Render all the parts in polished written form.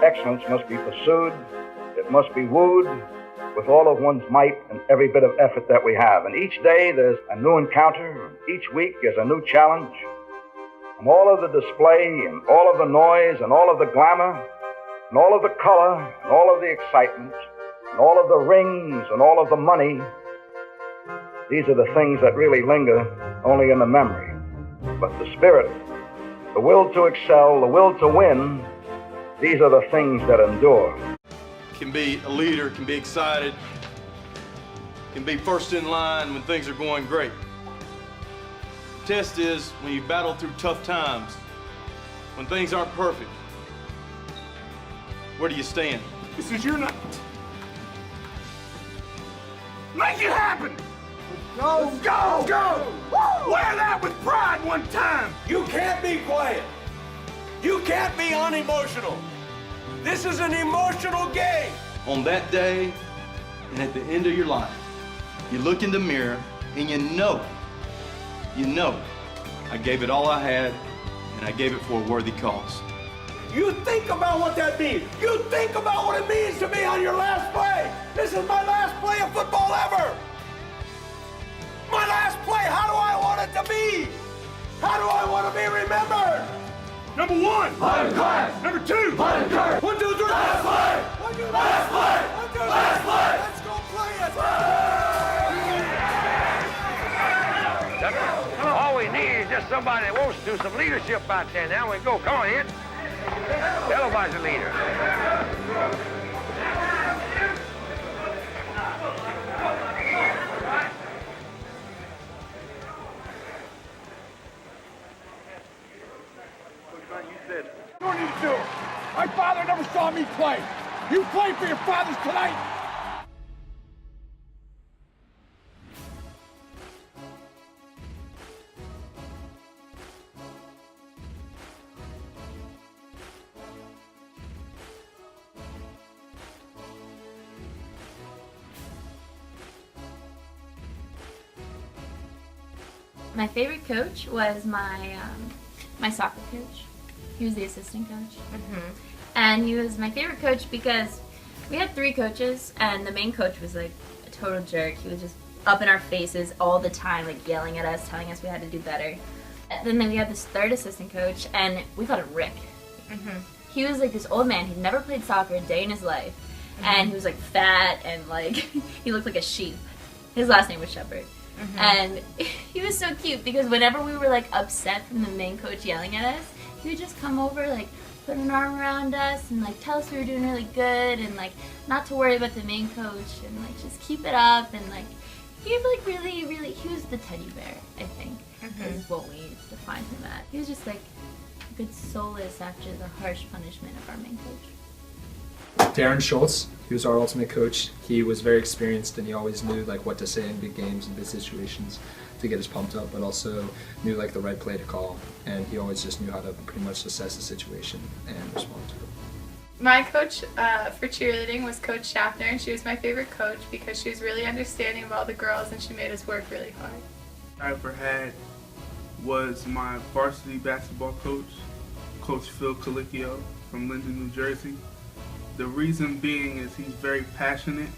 excellence must be pursued, it must be wooed with all of one's might and every bit of effort that we have. And each day there's a new encounter, each week is a new challenge. And all of the display and all of the noise and all of the glamour and all of the color and all of the excitement and all of the rings and all of the money, these are the things that really linger only in the memory. But the spirit, the will to excel, the will to win, these are the things that endure. Can be a leader, can be excited, can be first in line when things are going great. The test is when you battle through tough times, when things aren't perfect, where do you stand? This is your night. Make it happen! Go! Let's go! Let's go! Woo! Wear that with pride one time! You can't be quiet. You can't be unemotional. This is an emotional game. On that day and at the end of your life, you look in the mirror and you know, I gave it all I had and I gave it for a worthy cause. You think about what that means. You think about what it means to me on your last play. This is my last play of football ever. My last play, how do I want it to be? How do I want to be remembered? Number one! Lion class! Number two! Lion class! 1, 2, 3! Last play! 1, 2, 3! Last play! 1, 2, 3! Last play! Let's go play it! All we need is just somebody that wants to do some leadership out there. Now we go. Come on, Ed. Everybody's a leader. You don't need to do it. My father never saw me play. You play for your fathers tonight. My favorite coach was my soccer coach. He was the assistant coach. And he was my favorite coach because we had 3 coaches, and the main coach was like a total jerk. He was just up in our faces all the time, like yelling at us, telling us we had to do better. And then we had this 3rd assistant coach, and we called him Rick. He was like this old man. He'd never played soccer a day in his life, and he was like fat and like he looked like a sheep. His last name was Shepherd. And he was so cute because whenever we were like upset from the main coach yelling at us, he would just come over, like put an arm around us and like tell us we were doing really good and like not to worry about the main coach and like just keep it up. And like he was like really, he was the teddy bear, I think, is what we defined him at. He was just like a good solace after the harsh punishment of our main coach. Darren Schultz, he was our ultimate coach. He was very experienced and he always knew like what to say in big games and big situations to get us pumped up, but also knew like the right play to call, and he always just knew how to pretty much assess the situation and respond to it. My coach for cheerleading was Coach Schaffner, and she was my favorite coach because she was really understanding of all the girls and she made us work really hard. I ever had was my varsity basketball coach, Coach Phil Colicchio from Linden, New Jersey. The reason being is he's very passionate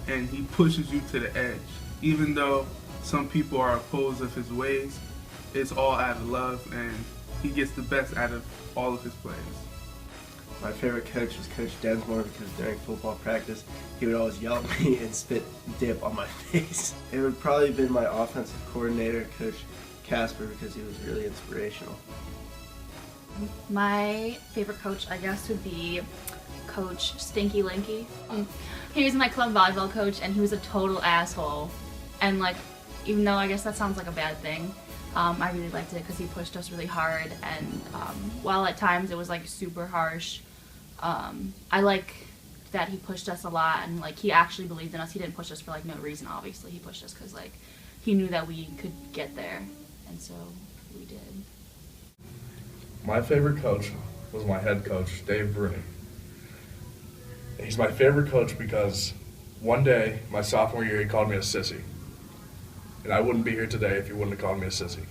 and he pushes you to the edge. Even though some people are opposed of his ways, it's all out of love and he gets the best out of all of his players. My favorite coach was Coach Densmore because during football practice, he would always yell at me and spit dip on my face. It would probably have been my offensive coordinator, Coach Casper, because he was really inspirational. My favorite coach, I guess, would be Coach Stinky Linky. He was my club volleyball coach, and he was a total asshole. And like, even though I guess that sounds like a bad thing, I really liked it because he pushed us really hard. And while at times it was like super harsh, I like that he pushed us a lot, and like he actually believed in us. He didn't push us for like no reason. Obviously, he pushed us because like he knew that we could get there, and so we did. My favorite coach was my head coach, Dave Bruni. He's my favorite coach because one day, my sophomore year, he called me a sissy. And I wouldn't be here today if he wouldn't have called me a sissy.